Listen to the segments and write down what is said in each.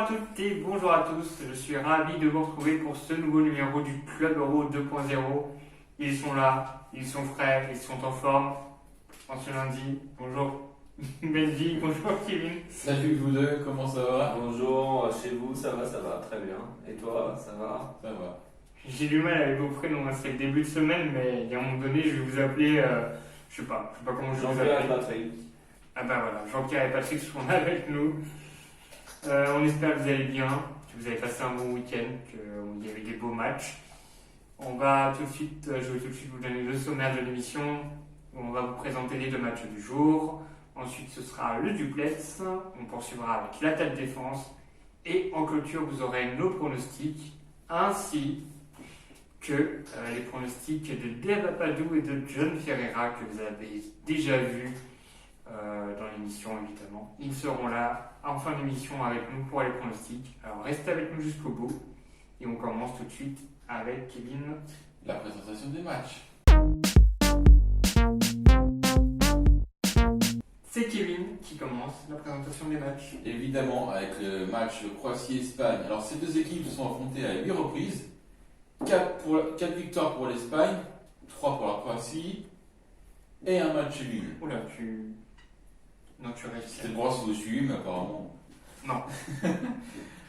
toutes et bonjour à tous, je suis ravi de vous retrouver pour ce nouveau numéro du Club Euro 2.0. Ils sont là, ils sont frais, ils sont en forme. En ce lundi, bonjour Benji, bonjour Kevin. Salut vous deux, comment ça va? Bonjour, chez vous, ça va, très bien. Et toi, ça va? Ça va. J'ai du mal avec vos prénoms, c'est le début de semaine, mais il y a un moment donné, je vais vous appeler, je sais pas comment je vais vous Jean-Pierre et appeler. Patrick. Ah bah voilà, Jean-Pierre et Patrick sont avec nous. On espère que vous allez bien, que vous avez passé un bon week-end, qu'il y avait des beaux matchs. On va tout de suite, je vais tout de suite vous donner le sommaire de l'émission. On va vous présenter les deux matchs du jour. Ensuite, ce sera le duplex. On poursuivra avec l'attaque défense. Et en clôture, vous aurez nos pronostics, ainsi que les pronostics de Dave Apadou et de John Ferreira, que vous avez déjà vus dans l'émission, évidemment. Ils seront là en fin d'émission avec nous pour les pronostics. Alors, restez avec nous jusqu'au bout. Et on commence tout de suite avec Kevin. La présentation des matchs. C'est Kevin qui commence la présentation des matchs. Évidemment, avec le match Croatie-Espagne. Alors, ces deux équipes se sont affrontées à 8 reprises. 4 victoires pour l'Espagne, 3 pour la Croatie et un match nul. Oula, non, tu réussis. C'était le bras sous le suivi, mais apparemment. Non.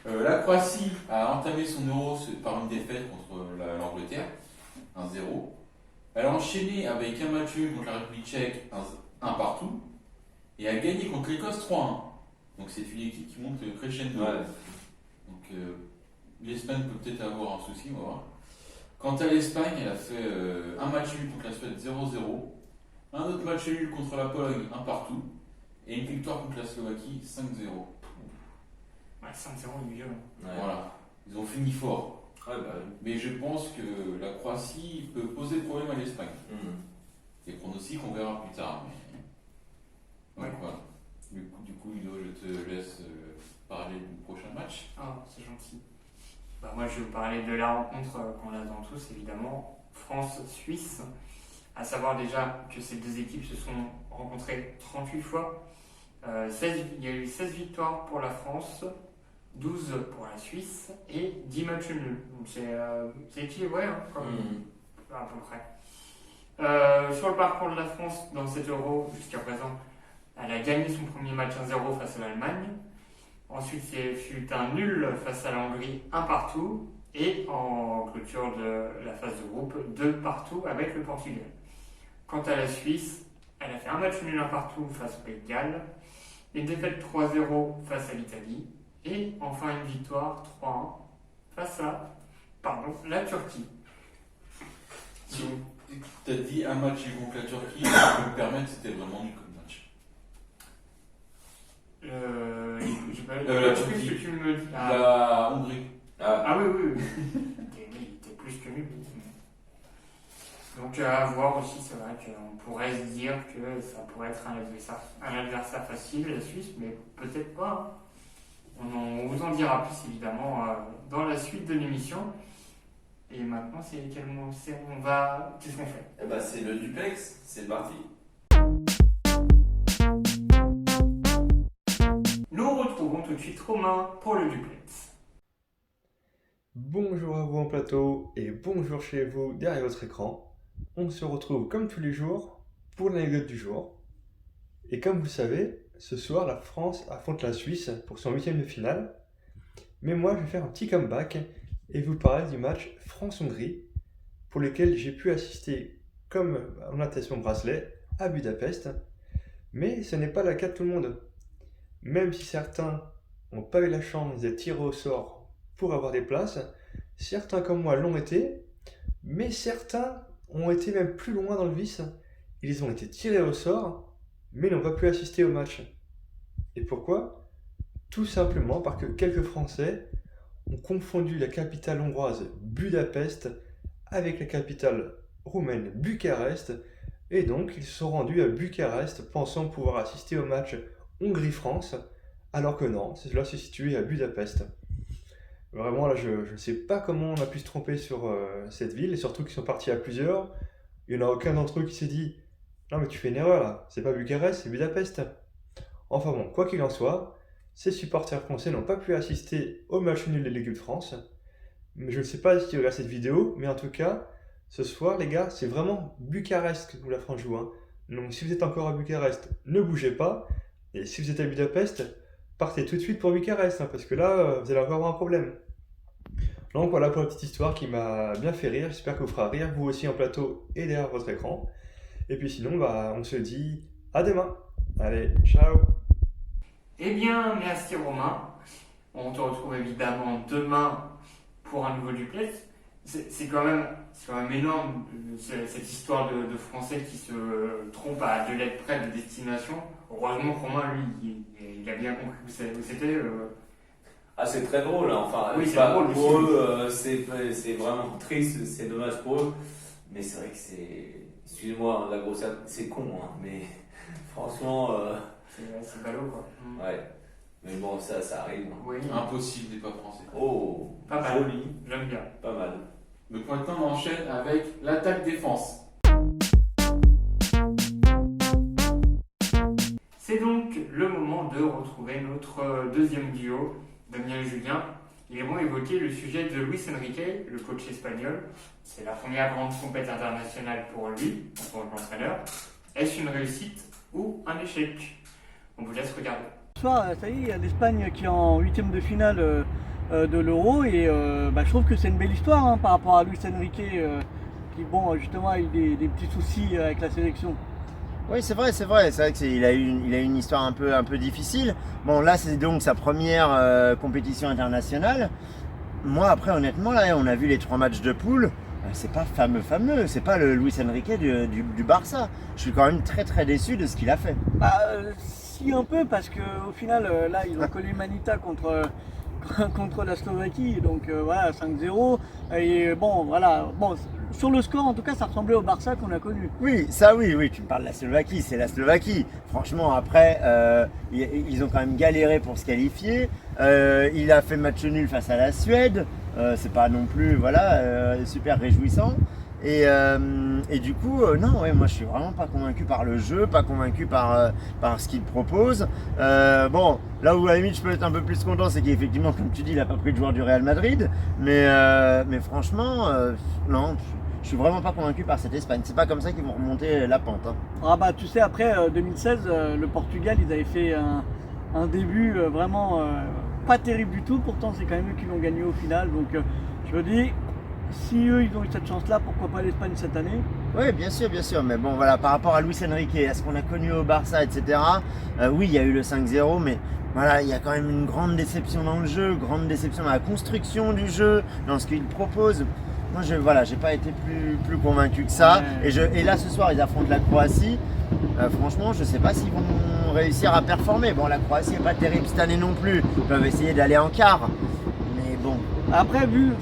La Croatie a entamé son euro par une défaite contre l'Angleterre, 1-0. Elle a enchaîné avec un match nul contre la République tchèque, 1 partout, et a gagné contre l'Écosse 3-1. Donc c'est une équipe qui monte crescendo. Ouais. Donc l'Espagne peut peut-être avoir un souci, on va voir. Quant à l'Espagne, elle a fait un match nul contre la Suède 0-0, un autre match nul contre la Pologne 1 partout, et une victoire contre la Slovaquie 5-0. Ouais, 5-0, il est violent. Ouais. Voilà, ils ont fini fort. Ouais, bah oui. Mais je pense que la Croatie peut poser problème à l'Espagne. Les pronostics, on verra plus tard. Mais... Ouais. Donc voilà. Du coup, Ludo, je te laisse parler du prochain match. Ah, c'est gentil. Bah, moi, je vais vous parler de la rencontre qu'on attend tous, évidemment, France-Suisse. À savoir déjà que ces deux équipes se sont rencontrées 38 fois. Il y a eu 16 victoires pour la France, 12 pour la Suisse et 10 matchs nuls. Donc c'est équilibré, hein, comme à peu près. Sur le parcours de la France dans cet Euro, jusqu'à présent, elle a gagné son premier match 1-0 face à l'Allemagne. Ensuite, c'est fut un nul face à la Hongrie, 1 partout. Et en clôture de la phase de groupe, 2 partout avec le Portugal. Quant à la Suisse, elle a fait un match nul 1 partout face au Pays de Galles, une défaite 3-0 face à l'Italie, et enfin une victoire 3-1 face à la Turquie. Tu as dit un match contre la Turquie, si je peux me permettre, c'était vraiment nul comme match. La Turquie. que tu me dis. La Hongrie. Ah oui. Il était plus que nul. Donc à voir aussi, c'est vrai qu'on pourrait se dire que ça pourrait être un adversaire facile, la Suisse, mais peut-être pas. On vous en dira plus évidemment dans la suite de l'émission. Et maintenant, c'est quel mot qu'est-ce qu'on fait? Eh bah, c'est le duplex, c'est parti. Nous retrouvons tout de suite Romain pour le duplex. Bonjour à vous en plateau et bonjour chez vous derrière votre écran. On se retrouve comme tous les jours pour l'anecdote du jour. Et comme vous le savez, ce soir la France affronte la Suisse pour son 8e de finale. Mais moi je vais faire un petit comeback et vous parler du match France-Hongrie pour lequel j'ai pu assister, comme en atteste mon bracelet, à Budapest. Mais ce n'est pas le cas de tout le monde. Même si certains n'ont pas eu la chance d'être tirés au sort pour avoir des places, certains comme moi l'ont été, mais certains ont été même plus loin dans le vice. Ils ont été tirés au sort, mais n'ont pas pu assister au match. Et pourquoi? Tout simplement parce que quelques Français ont confondu la capitale hongroise Budapest avec la capitale roumaine Bucarest, et donc ils se sont rendus à Bucarest pensant pouvoir assister au match Hongrie-France, alors que non, cela se situait à Budapest. Vraiment, là, je ne sais pas comment on a pu se tromper sur cette ville, et surtout qu'ils sont partis à plusieurs. Il n'y en a aucun d'entre eux qui s'est dit « Non mais tu fais une erreur là, c'est pas Bucarest, c'est Budapest ». Enfin bon, quoi qu'il en soit, ces supporters français n'ont pas pu assister au match nul de l'équipe de France. Mais je ne sais pas si tu regardes cette vidéo, mais en tout cas, ce soir, les gars, c'est vraiment Bucarest où la France joue, hein. Donc si vous êtes encore à Bucarest, ne bougez pas. Et si vous êtes à Budapest, partez tout de suite pour Bucarest, hein, parce que là, vous allez encore avoir un problème. Donc voilà pour la petite histoire qui m'a bien fait rire. J'espère que vous fera rire, vous aussi en plateau et derrière votre écran. Et puis sinon, on se dit à demain. Allez, ciao. Eh bien, merci Romain. On te retrouve évidemment demain pour un nouveau duplex. C'est quand même énorme cette histoire de Français qui se trompent à 2 lettres près de destination. Heureusement que Romain, lui, il a bien compris où c'était. Ah, c'est très drôle, hein. Enfin, Oui, c'est pas drôle pour aussi. eux, c'est vraiment triste, c'est dommage pour eux. Mais c'est vrai que c'est. Excusez-moi, la grossière, c'est con, hein, mais franchement, C'est ballot, quoi. ouais. Mais bon, ça arrive, hein. Oui, Impossible des pas français. Oh, pas mal. joli, J'aime bien. pas mal. Donc maintenant on enchaîne avec l'attaque-défense. C'est donc le moment de retrouver notre deuxième duo, Damien et Julien. Ils vont évoquer le sujet de Luis Enrique, le coach espagnol. C'est la première grande compétition internationale pour lui, en tant qu'entraîneur. Est-ce une réussite ou un échec? On vous laisse regarder. Ce soir, ça y est, il y a l'Espagne qui est en huitième de finale de l'Euro et je trouve que c'est une belle histoire, hein, par rapport à Luis Enrique qui, bon, justement, a eu des petits soucis avec la sélection. Oui, c'est vrai qu'il a eu une histoire un peu difficile. Bon, là, c'est donc sa première compétition internationale. Moi, après, honnêtement, là, on a vu les 3 matchs de poule. C'est pas fameux. C'est pas le Luis Enrique du Barça. Je suis quand même très déçu de ce qu'il a fait. Si, un peu, parce qu'au final, là, ils ont collé Manita contre la Slovaquie, donc voilà, 5-0. Et bon, voilà. Bon, sur le score, en tout cas, ça ressemblait au Barça qu'on a connu. Oui, oui, tu me parles de la Slovaquie, c'est la Slovaquie. Franchement, après, ils ont quand même galéré pour se qualifier. Il a fait match nul face à la Suède. C'est pas non plus, super réjouissant. Et du coup, non, ouais, moi je suis vraiment pas convaincu par le jeu, pas convaincu par ce qu'il propose. Bon, là où à la limite je peux être un peu plus content, c'est qu'effectivement, comme tu dis, il a pas pris de joueur du Real Madrid. Mais franchement, non, je suis vraiment pas convaincu par cette Espagne. C'est pas comme ça qu'ils vont remonter la pente, hein. Ah bah tu sais, après 2016, le Portugal, ils avaient fait un début vraiment pas terrible du tout. Pourtant, c'est quand même eux qui l'ont gagné au final. Donc je me dis, si eux ils ont eu cette chance-là, pourquoi pas l'Espagne cette année? Oui, bien sûr, mais bon, voilà, par rapport à Luis Enrique, à ce qu'on a connu au Barça, etc., oui, il y a eu le 5-0, mais voilà, il y a quand même une grande déception dans le jeu, grande déception dans la construction du jeu, dans ce qu'il propose. Moi, j'ai pas été plus convaincu que ça. Ouais. Et là, ce soir, ils affrontent la Croatie. Franchement, je sais pas s'ils vont réussir à performer. Bon, la Croatie n'est pas terrible cette année non plus. Ils peuvent essayer d'aller en quart. Mais bon. Après, vu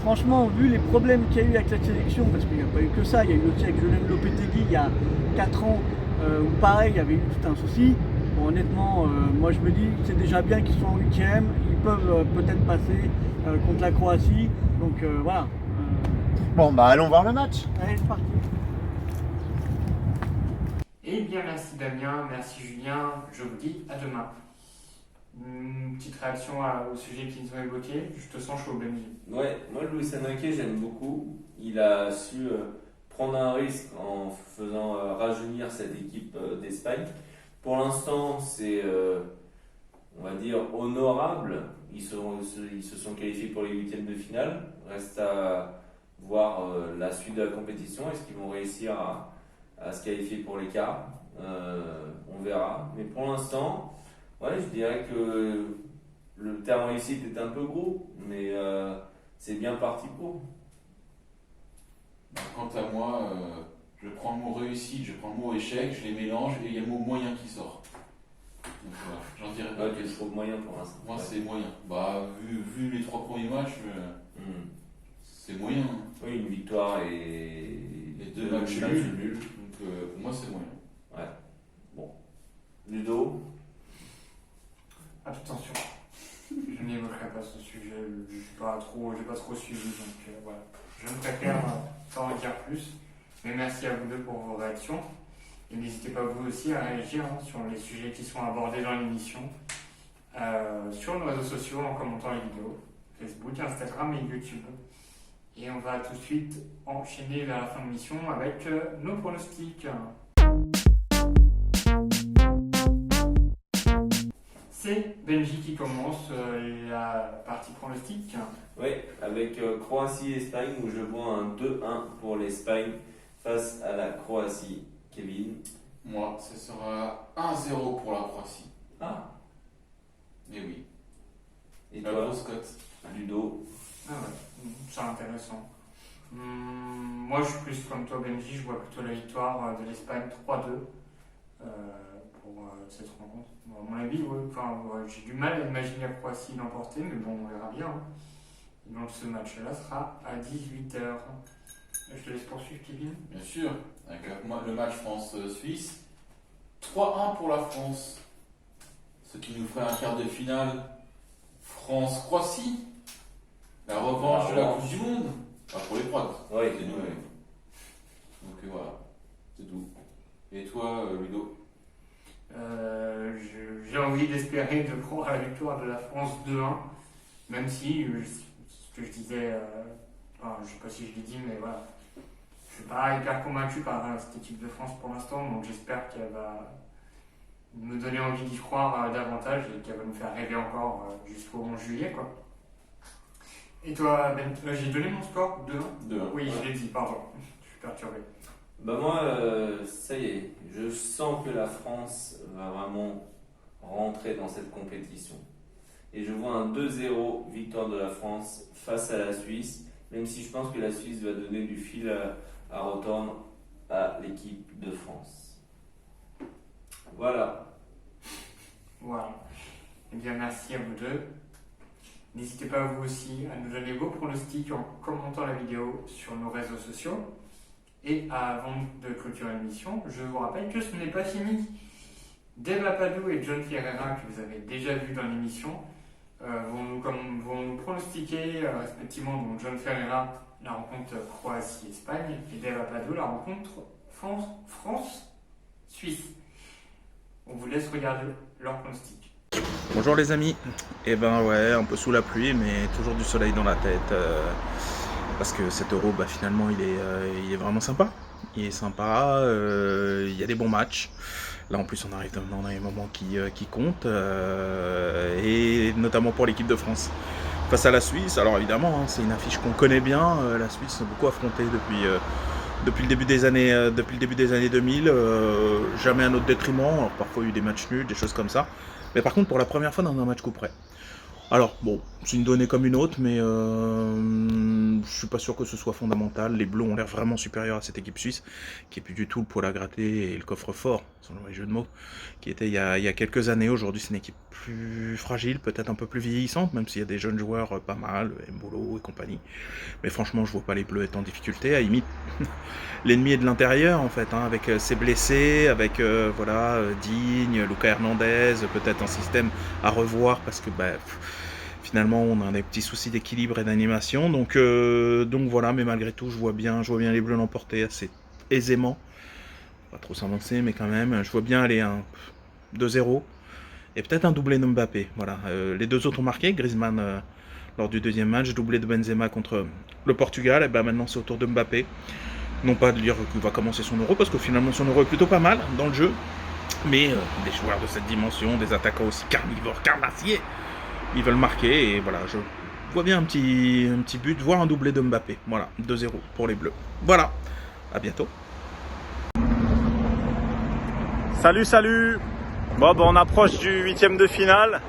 les problèmes qu'il y a eu avec la sélection, parce qu'il n'y a pas eu que ça, il y a eu aussi avec Julen Lopetegui il y a 4 ans, où pareil, il y avait eu tout un souci. Bon, honnêtement, moi je me dis, c'est déjà bien qu'ils soient en 8e, ils peuvent peut-être passer contre la Croatie. Donc voilà. Bon, allons voir le match. Allez, c'est parti. Eh bien, merci Damien, merci Julien. Je vous dis à demain. Une petite réaction au sujet qu'ils ont évoqué. Je te sens chaud, Benji. Ouais, moi Luis Enrique j'aime beaucoup. Il a su prendre un risque en faisant rajeunir cette équipe d'Espagne. Pour l'instant, c'est, on va dire, honorable. Ils se sont qualifiés pour les 8e de finale. Reste à voir la suite de la compétition. Est-ce qu'ils vont réussir à se qualifier pour les quarts? On verra. Mais pour l'instant, ouais, je dirais que le terme réussite est un peu gros, mais c'est bien parti pour. Quant à moi, je prends le mot réussite, je prends le mot échec, je les mélange et il y a le mot moyen qui sort. Donc voilà, j'en dirais pas Ouais, plus. je trouve moyen pour l'instant. Moi c'est moyen. Vu les 3 premiers matchs, c'est moyen. Oui, une victoire et Les 2 matchs nuls. Donc pour moi c'est moyen. Ouais. Bon. Ludo. Attention, je n'évoquerai pas ce sujet, je n'ai pas trop suivi, donc voilà. Je ne préfère pas en dire plus, mais merci à vous deux pour vos réactions. Et n'hésitez pas vous aussi à réagir sur les sujets qui sont abordés dans l'émission sur nos réseaux sociaux en commentant les vidéos, Facebook, Instagram et YouTube. Et on va tout de suite enchaîner vers la fin de l'émission avec nos pronostics. C'est Benji qui commence la partie pronostic. Oui, avec Croatie-Espagne où je vois un 2-1 pour l'Espagne face à la Croatie. Kevin. Moi, ce sera 1-0 pour la Croatie. Ah. Et oui. Et La toi, grosse cote. Ludo? Ah ouais, c'est intéressant. Moi, je suis plus comme toi, Benji. Je vois plutôt la victoire de l'Espagne 3-2 pour cette rencontre. Bon, à mon avis, j'ai du mal à imaginer la Croatie l'emporter, mais bon, on verra bien. Hein. Et donc, ce match-là sera à 18h. Je te laisse poursuivre, Kevin. Bien sûr, avec le match France-Suisse. 3-1 pour la France. Ce qui nous ferait un quart de finale France-Croatie. La revanche de la Coupe du Monde. Pas pour les prods. Oui, C'est nous. Ouais. Donc voilà, c'est tout. Et toi, Ludo? J'ai envie d'espérer de prendre la victoire de la France 2-1, même si, ce que je disais, je ne sais pas si je l'ai dit, mais voilà, je ne suis pas hyper convaincu par cette équipe de France pour l'instant, donc j'espère qu'elle va me donner envie d'y croire davantage et qu'elle va nous faire rêver encore jusqu'au 11 juillet, quoi. Et toi, Ben, j'ai donné mon score 2-1 2-1. Oui, je l'ai dit, pardon, je suis perturbé. Bah moi, ça y est, je sens que la France va vraiment rentrer dans cette compétition. Et je vois un 2-0 victoire de la France face à la Suisse, même si je pense que la Suisse va donner du fil à retordre à l'équipe de France. Voilà. Voilà. Eh bien, merci à vous deux. N'hésitez pas vous aussi à nous donner vos pronostics en commentant la vidéo sur nos réseaux sociaux. Et avant de clôturer l'émission, je vous rappelle que ce n'est pas fini. Dave Apadou et John Ferreira, que vous avez déjà vu dans l'émission, vont nous pronostiquer respectivement donc John Ferreira la rencontre Croatie-Espagne et Dave Apadou la rencontre France-Suisse. On vous laisse regarder leur pronostic. Bonjour les amis, et ben ouais, un peu sous la pluie mais toujours du soleil dans la tête parce que cet Euro finalement il est vraiment sympa, il est sympa, il y a des bons matchs, là en plus on arrive dans les moments qui comptent et notamment pour l'équipe de France face à la Suisse. Alors évidemment c'est une affiche qu'on connaît bien, la Suisse a beaucoup affronté depuis le début des années 2000, jamais à notre détriment. Alors parfois il y a eu des matchs nuls, des choses comme ça. Mais par contre, pour la première fois dans un match coup près. Alors, bon, c'est une donnée comme une autre, mais je suis pas sûr que ce soit fondamental. Les Bleus ont l'air vraiment supérieurs à cette équipe suisse, qui est plus du tout le poil à gratter et le coffre-fort, selon les jeux de mots, qui était il y a quelques années. Aujourd'hui, c'est une équipe plus fragile, peut-être un peu plus vieillissante, même s'il y a des jeunes joueurs pas mal, Mbolo et compagnie. Mais franchement, je vois pas les Bleus être en difficulté. À limite, l'ennemi est de l'intérieur, en fait, avec ses blessés, avec Digne, Lucas Hernandez, peut-être un système à revoir, parce que finalement, on a des petits soucis d'équilibre et d'animation. Donc voilà, mais malgré tout, je vois bien les Bleus l'emporter assez aisément. Pas trop s'avancer, mais quand même. Je vois bien aller un 2-0. Et peut-être un doublé de Mbappé. Voilà. Les deux autres ont marqué. Griezmann lors du deuxième match. Doublé de Benzema contre le Portugal. Et maintenant, c'est au tour de Mbappé. Non pas de dire qu'il va commencer son Euro, parce que finalement, son Euro est plutôt pas mal dans le jeu. Mais des joueurs de cette dimension, des attaquants aussi carnivores, carnassiers, ils veulent marquer, et voilà, je vois bien un petit but, voire un doublé de Mbappé. Voilà, 2-0 pour les Bleus. Voilà, à bientôt. Salut. Bon, on approche du 8e de finale.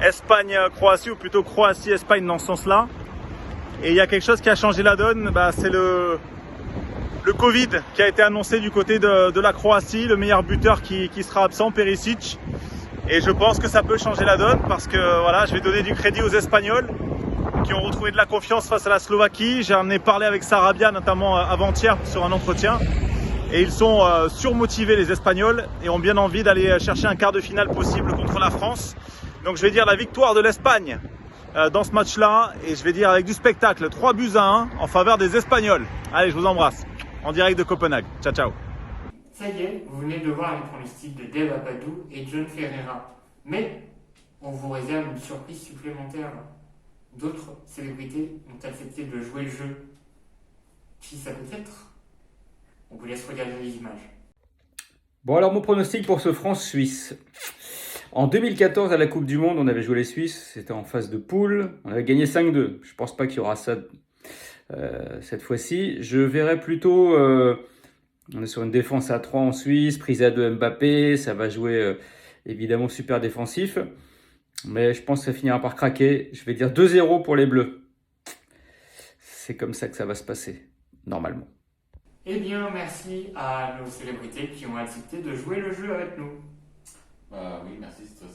Espagne-Croatie, ou plutôt Croatie-Espagne dans ce sens-là. Et il y a quelque chose qui a changé la donne, c'est le Covid qui a été annoncé du côté de la Croatie, le meilleur buteur qui sera absent, Perisic. Et je pense que ça peut changer la donne parce que voilà, je vais donner du crédit aux Espagnols qui ont retrouvé de la confiance face à la Slovaquie. J'en ai parlé avec Sarabia notamment avant-hier sur un entretien. Et ils sont surmotivés, les Espagnols, et ont bien envie d'aller chercher un quart de finale possible contre la France. Donc je vais dire la victoire de l'Espagne dans ce match-là, et je vais dire avec du spectacle 3-1 en faveur des Espagnols. Allez, je vous embrasse, en direct de Copenhague. Ciao. Ça y est, vous venez de voir les pronostics de Dave Apadou et John Ferreira. Mais on vous réserve une surprise supplémentaire. D'autres célébrités ont accepté de jouer le jeu. Qui ça peut être? On vous laisse regarder les images. Bon, alors mon pronostic pour ce France-Suisse. En 2014, à la Coupe du Monde, on avait joué les Suisses, c'était en phase de poule, on avait gagné 5-2. Je pense pas qu'il y aura ça cette fois-ci. Je verrais plutôt, on est sur une défense à 3 en Suisse, prise à 2 Mbappé, ça va jouer évidemment super défensif. Mais je pense que ça finira par craquer. Je vais dire 2-0 pour les Bleus. C'est comme ça que ça va se passer, normalement. Eh bien, merci à nos célébrités qui ont accepté de jouer le jeu avec nous. Bah oui, merci, c'est très...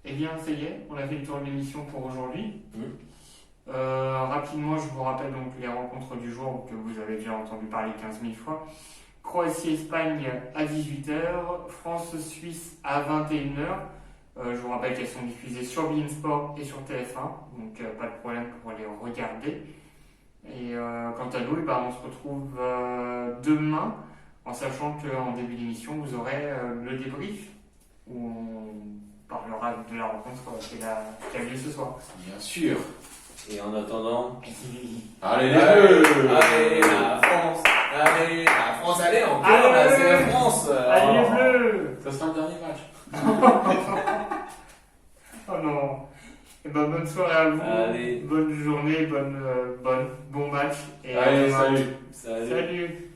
Eh bien, ça y est, on a fait le tour de l'émission pour aujourd'hui. Mmh. Rapidement, je vous rappelle donc les rencontres du jour que vous avez déjà entendu parler 15 000 fois. Croatie-Espagne à 18h, France-Suisse à 21h. Je vous rappelle qu'elles sont diffusées sur beIN Sport et sur TF1, donc pas de problème pour les regarder. Et quant à nous, on se retrouve demain, en sachant qu'en début d'émission, vous aurez le débrief, où on parlera de la rencontre qui a lieu ce soir. Bien sûr. Et en attendant, Allez les Bleus. allez la France, allez encore, Allez, là, les c'est la Bleus. France. Allez les Bleus! Ça sera le dernier match. Oh non! Et bonne soirée à vous, Allez. bonne journée, bon match. Et Allez, à demain. salut. Salut. Salut!